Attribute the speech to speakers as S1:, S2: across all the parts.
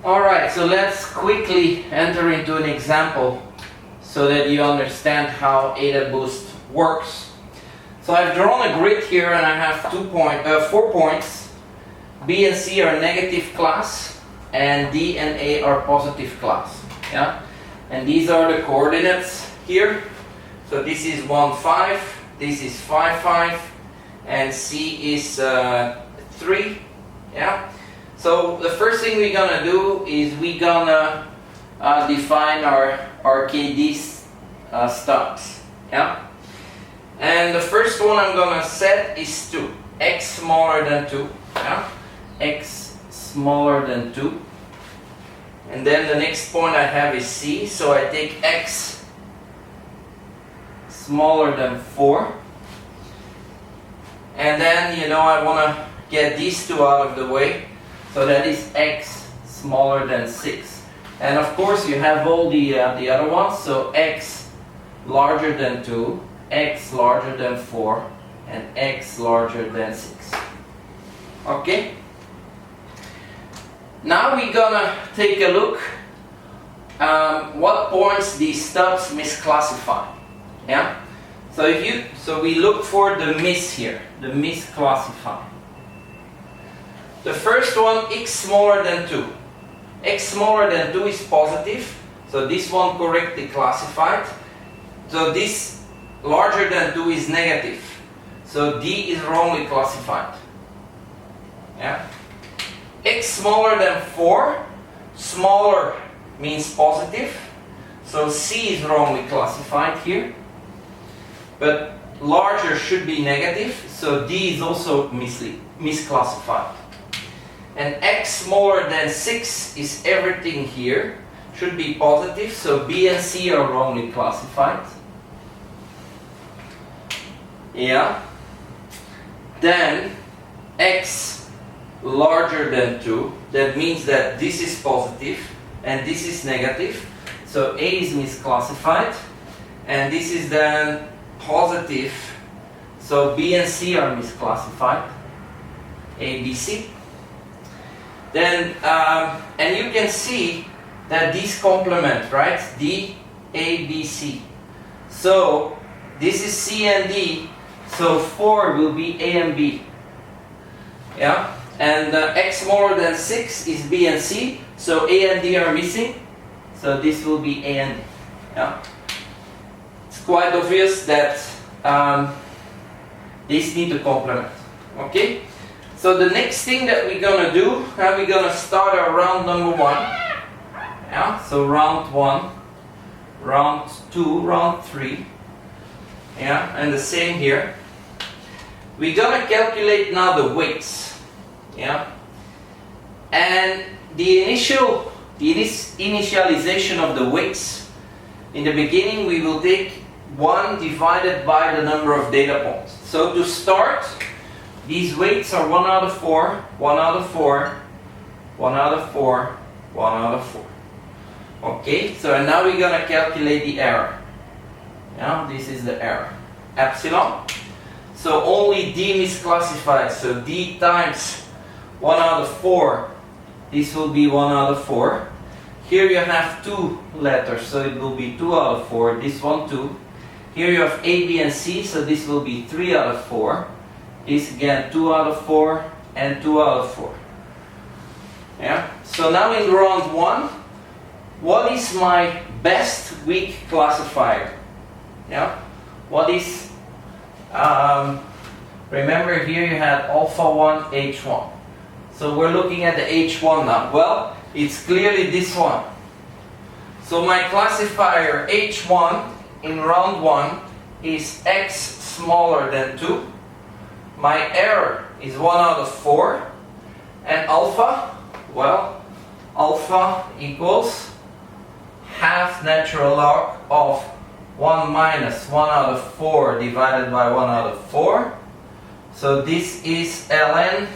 S1: Alright, so let's quickly enter into an example so that you understand how Adaboost works. So I've drawn a grid here and I have 4 points. B and C are negative class and D and A are positive class. Yeah? And these are the coordinates here. So this is 1, 5, this is 5, 5, and C is 3. Yeah? So the first thing we're gonna do is we're gonna define our KD stubs. Yeah? And the first one I'm gonna set is 2. X smaller than 2. Yeah? X smaller than 2. And then the next point I have is C, so I take X smaller than 4. And then, I wanna get these two out of the way. So that is X smaller than 6. And of course you have all the other ones. So X larger than 2, X larger than 4, and X larger than 6. Okay? Now we're gonna take a look what points these stubs misclassify. Yeah? So we look for the miss here, the misclassify. The first one, X smaller than 2. X smaller than 2 is positive, so this one correctly classified. So this larger than 2 is negative, so D is wrongly classified. Yeah? X smaller than 4, smaller means positive, so C is wrongly classified here. But larger should be negative, so D is also misclassified. And X smaller than 6 is everything here, should be positive, so B and C are wrongly classified. Yeah. Then X larger than 2, that means that this is positive and this is negative, so A is misclassified, and this is then positive, so B and C are misclassified, A, B, C. Then, and you can see that these complement, right? D, A, B, C. So, this is C and D, so 4 will be A and B. Yeah? And X smaller than 6 is B and C, so A and D are missing, so this will be A and D. Yeah? It's quite obvious that these need to complement. Okay? So the next thing that we're gonna do, we're gonna start our round number 1. Yeah, so round 1, round 2, round 3. Yeah, and the same here. We're gonna calculate now the weights. Yeah, and the initialization of the weights. In the beginning, we will take 1 divided by the number of data points. So to start, these weights are 1 out of 4, 1 out of 4, 1 out of 4, 1 out of 4. Okay, so now we're going to calculate the error. Yeah, this is the error. Epsilon. So only D misclassified, so D times 1 out of 4, this will be 1 out of 4. Here you have 2 letters, so it will be 2 out of 4, this one 2. Here you have A, B, and C, so this will be 3 out of 4. This again 2 out of 4 and 2 out of 4. Yeah. So now in round 1, what is my best weak classifier? Yeah. What is? Remember here you had alpha 1, H1. So we're looking at the H1 now. Well, it's clearly this one. So my classifier H1 in round 1 is X smaller than 2. My error is 1 out of 4, and alpha, well, alpha equals half natural log of 1 minus 1 out of 4 divided by 1 out of 4. So this is ln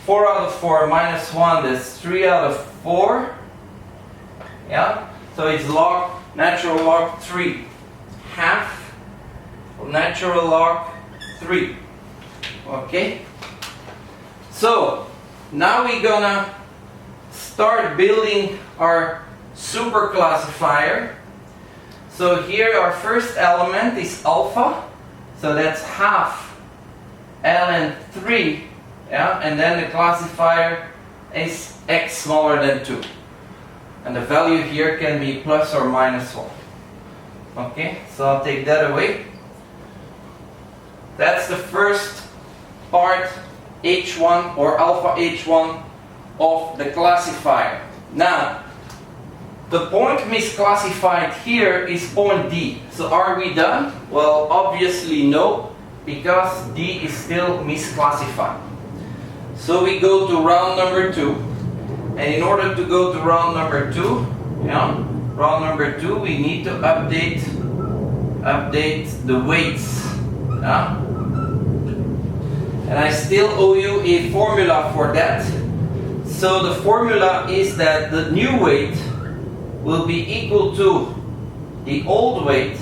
S1: 4 out of 4 minus 1, that's 3 out of 4. Yeah, so it's log, natural log 3, half natural log 3. Okay, so now we're gonna start building our super classifier. So here our first element is alpha, so that's half ln 3, yeah, and then the classifier is x smaller than 2. And the value here can be plus or minus 1. Okay, so I'll take that away. That's the first part, h1 or alpha h1 of the classifier. Now, the point misclassified here is point D. So are we done? Well, obviously no, because D is still misclassified. So we go to round number 2. And in order to go to round number 2, we need to update the weights. Yeah? And I still owe you a formula for that. So the formula is that the new weight will be equal to the old weight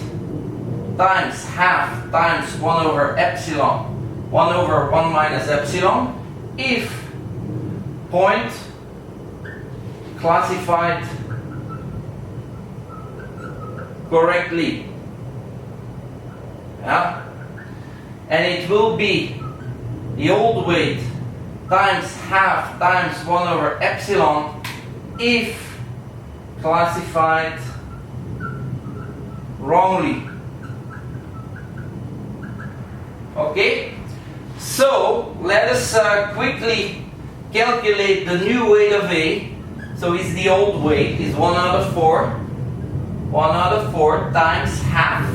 S1: times half times 1 over epsilon, 1 over 1 minus epsilon, if point classified correctly. Yeah? And it will be the old weight times half times 1 over epsilon if classified wrongly. Okay? So let us quickly calculate the new weight of A. So it's the old weight, is 1 out of 4. 1 out of 4 times half.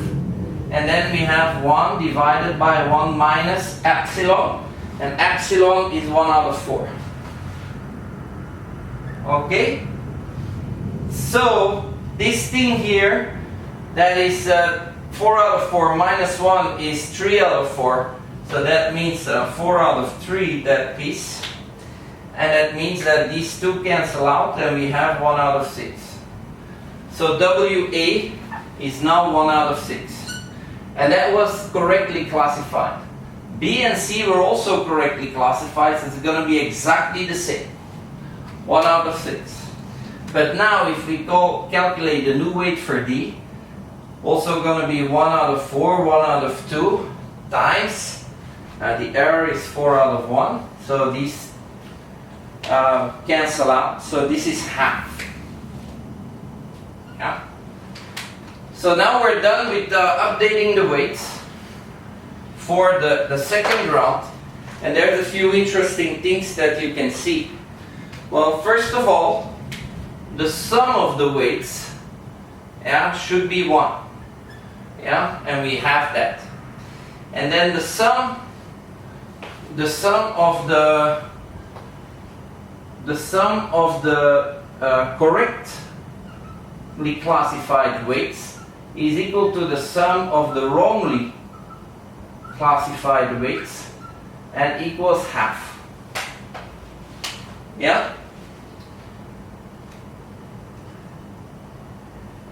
S1: And then we have 1 divided by 1 minus epsilon. And epsilon is 1 out of 4. Okay? So this thing here, that is 4 out of 4 minus 1 is 3 out of 4. So that means 4 out of 3, that piece. And that means that these two cancel out and we have 1 out of 6. So WA is now 1 out of 6. And that was correctly classified. B and C were also correctly classified, so it's going to be exactly the same. 1 out of 6. But now if we go calculate the new weight for D, also going to be 1 out of 4, 1 out of 2 times, the error is 4 out of 1, so these cancel out, so this is half. Yeah. So now we're done with updating the weights for the second round, and there's a few interesting things that you can see. Well, first of all, the sum of the weights, yeah, should be 1. Yeah, and we have that. And then the sum of the correctly classified weights is equal to the sum of the wrongly classified weights and equals half. Yeah?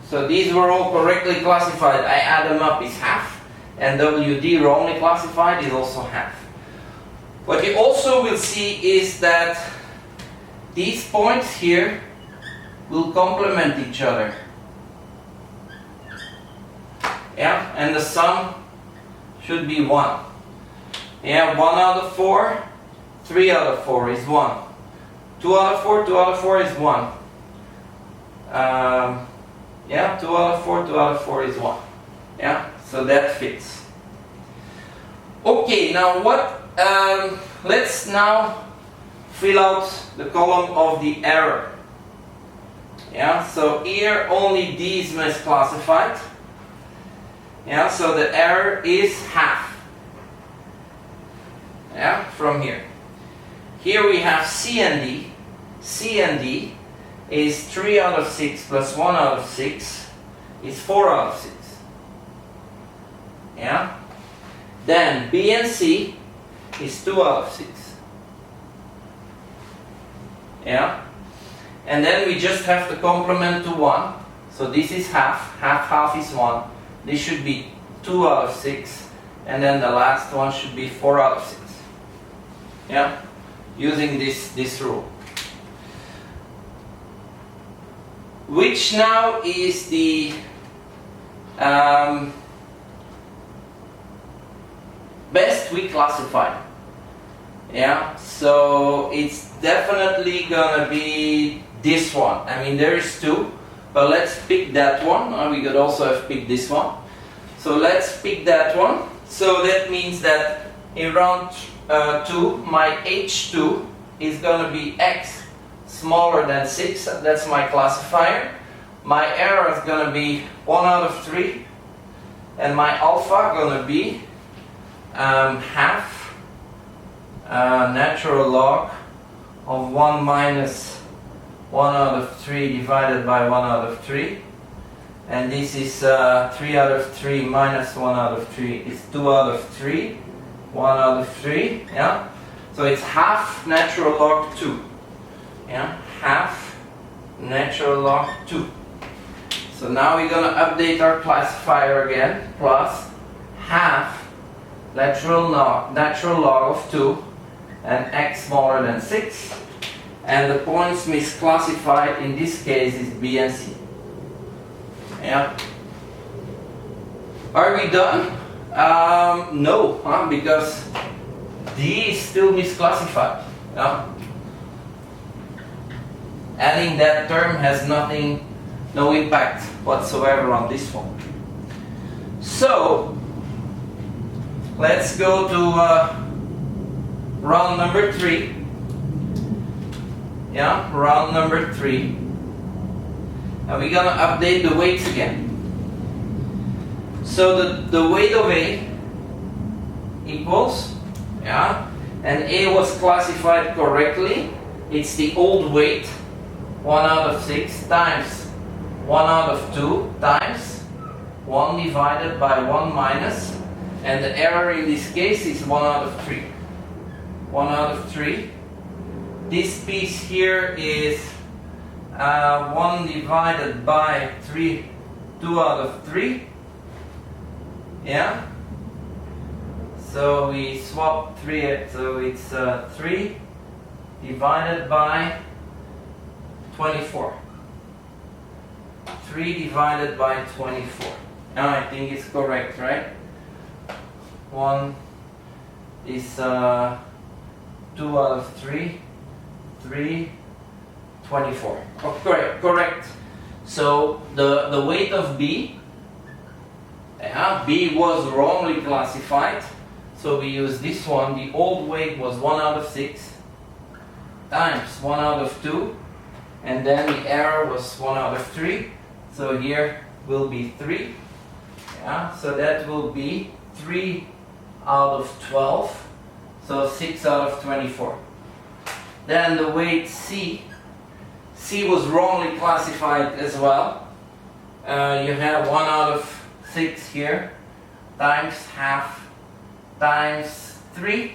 S1: So these were all correctly classified. I add them up is half. And WD wrongly classified is also half. What you also will see is that these points here will complement each other. Yeah, and the sum should be 1. Yeah, 1 out of 4, 3 out of 4 is 1. 2 out of 4, 2 out of 4 is 1. Yeah, 2 out of 4, 2 out of 4 is 1. Yeah, so that fits. Okay, now what? Let's now fill out the column of the error. Yeah, so here only D is misclassified. Yeah, so the error is half. Yeah, from here. Here we have C and D. C and D is 3 out of 6 plus 1 out of 6 is 4 out of 6. Yeah. Then B and C is 2 out of 6. Yeah. And then we just have to complement to 1. So this is half. Half is 1. This should be 2 out of 6. And then the last one should be 4 out of 6. Yeah. Using this rule. which now is the best we classified. Yeah, so it's definitely gonna be this one. I mean, there is two, but let's pick that one. We could also have picked this one. So let's pick that one. So that means that in round 2, my H2 is gonna be X smaller than 6. That's my classifier. My error is gonna be 1 out of 3, and my alpha gonna be half natural log of 1 minus 1 out of 3 divided by 1 out of 3, and this is 3 out of 3 minus 1 out of 3 is 2 out of 3, 1 out of 3, yeah, so it's half natural log 2, yeah, half natural log 2. So now we're going to update our classifier again, plus half natural log of 2 and x smaller than 6, and the points misclassified in this case is B and C. Yeah. Are we done? No, because D is still misclassified. Yeah. Adding that term has no impact whatsoever on this one. So let's go to round number 3. Yeah, round number 3. And we're gonna update the weights again. So the weight of A equals, yeah, and A was classified correctly. It's the old weight, 1 out of 6 times 1 out of 2 times 1 divided by 1 minus, and the error in this case is 1 out of 3. 1 out of 3. This piece here is 1 divided by 3, 2 out of 3. Yeah. So we swap 3, so it's 3 divided by 24. 3 divided by 24. Now I think it's correct, right? 1 is 2 out of 3, 3, 24. Oh, correct. So the weight of B, B was wrongly classified. So we use this one. The old weight was 1 out of 6 times 1 out of 2, and then the error was 1 out of 3. So here will be 3. Yeah, so that will be 3 out of 12. So 6 out of 24. Then the weight C was wrongly classified as well. You have 1 out of 6 here times half times 3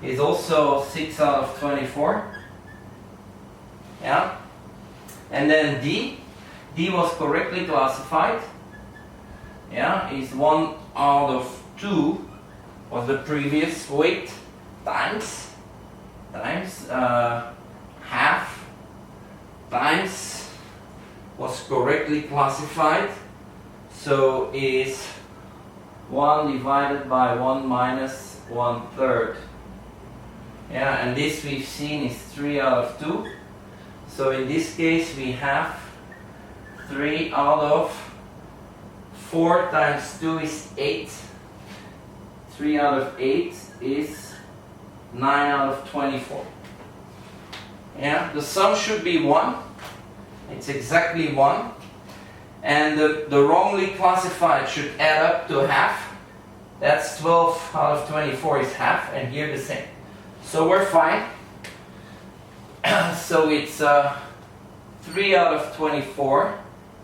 S1: is also 6 out of 24. Yeah. And then D was correctly classified. Yeah, is 1 out of 2 was the previous weight times half times was correctly classified, so is 1 divided by 1 minus 1/3. Yeah, and this we've seen is 3 out of 2. So in this case we have 3 out of 4 times 2 is 8. 3 out of 8 is 9 out of 24. Yeah, the sum should be 1. It's exactly 1. And the wrongly classified should add up to half. That's 12 out of 24 is half, and here the same. So we're fine. So it's 3 out of 24,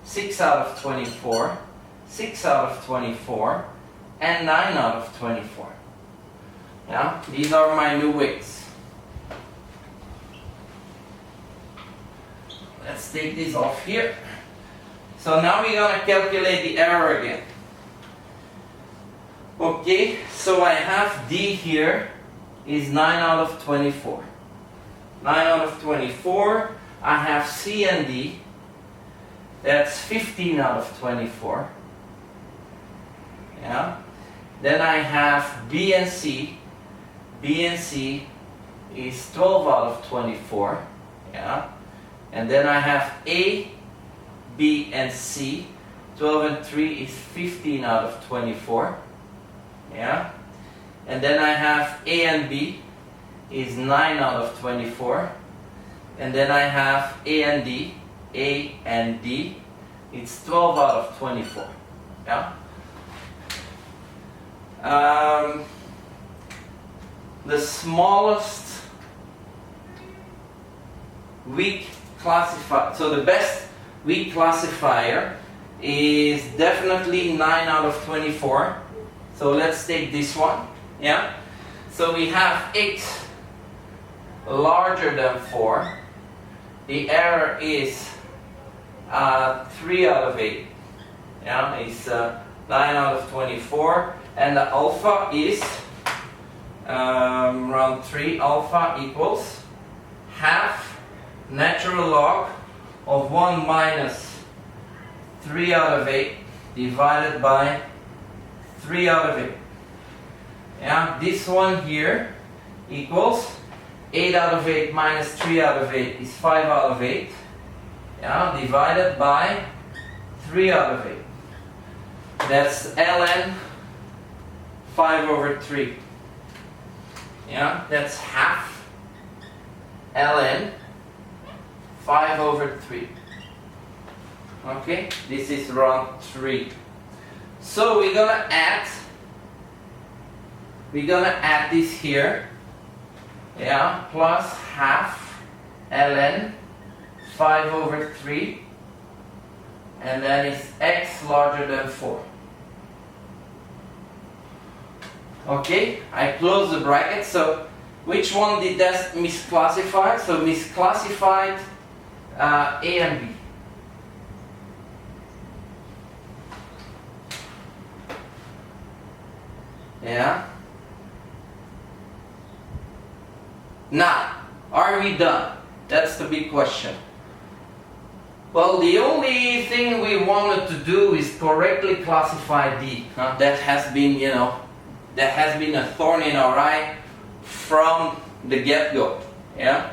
S1: 6 out of 24, 6 out of 24, and 9 out of 24. Yeah, these are my new weights. Let's take this off here. So now we're going to calculate the error again. Okay, so I have D here is 9 out of 24. 9 out of 24. I have C and D. That's 15 out of 24. Yeah. Then I have B and C. B and C is 12 out of 24. Yeah. And then I have A, B, and C. 12 and 3 is 15 out of 24. Yeah. And then I have A and B is 9 out of 24. And then I have A and D. A and D. It's 12 out of 24. Yeah. The smallest weak classifier, so the best weak classifier is definitely 9 out of 24. So let's take this one. Yeah. So we have 8 larger than 4. The error is 3 out of 8. Yeah, it's 9 out of 24, and the alpha is around 3. Alpha equals half natural log of 1 minus 3 out of 8 divided by 3 out of 8. Yeah, this one here equals 8 out of 8 minus 3 out of 8 is 5 out of 8. Yeah, divided by 3 out of 8. That's ln 5 over 3. Yeah, that's half ln 5 over 3. Okay, this is round 3. So we're gonna add this here. Yeah, plus half ln 5 over 3, and then it's x larger than 4. Okay, I close the bracket. So which one did that misclassify? So misclassified A and B. Yeah. Now, are we done? That's the big question. Well, the only thing we wanted to do is correctly classify D. That has been, that has been a thorn in our eye from the get-go. Yeah?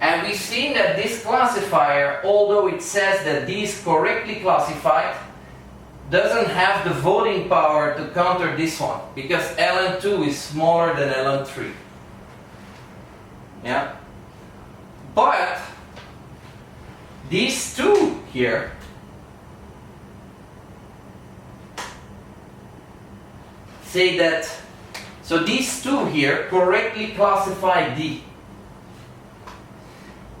S1: And we've seen that this classifier, although it says that D is correctly classified, doesn't have the voting power to counter this one, because ln2 is smaller than ln3. Yeah? But these two here say that, so these two here correctly classify D.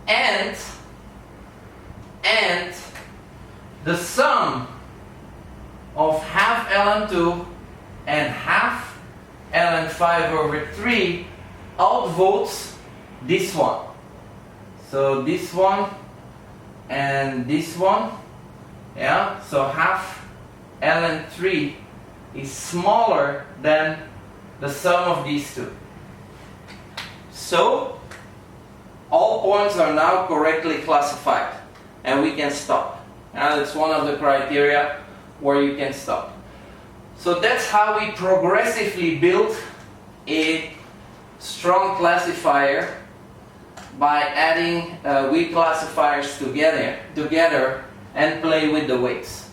S1: And the sum of half ln2 and half ln5 over 3 outvotes this one. So this one and this one, yeah, so half ln3 is smaller than the sum of these two. So all points are now correctly classified and we can stop. And it's one of the criteria where you can stop. So that's how we progressively build a strong classifier by adding weak classifiers together and play with the weights.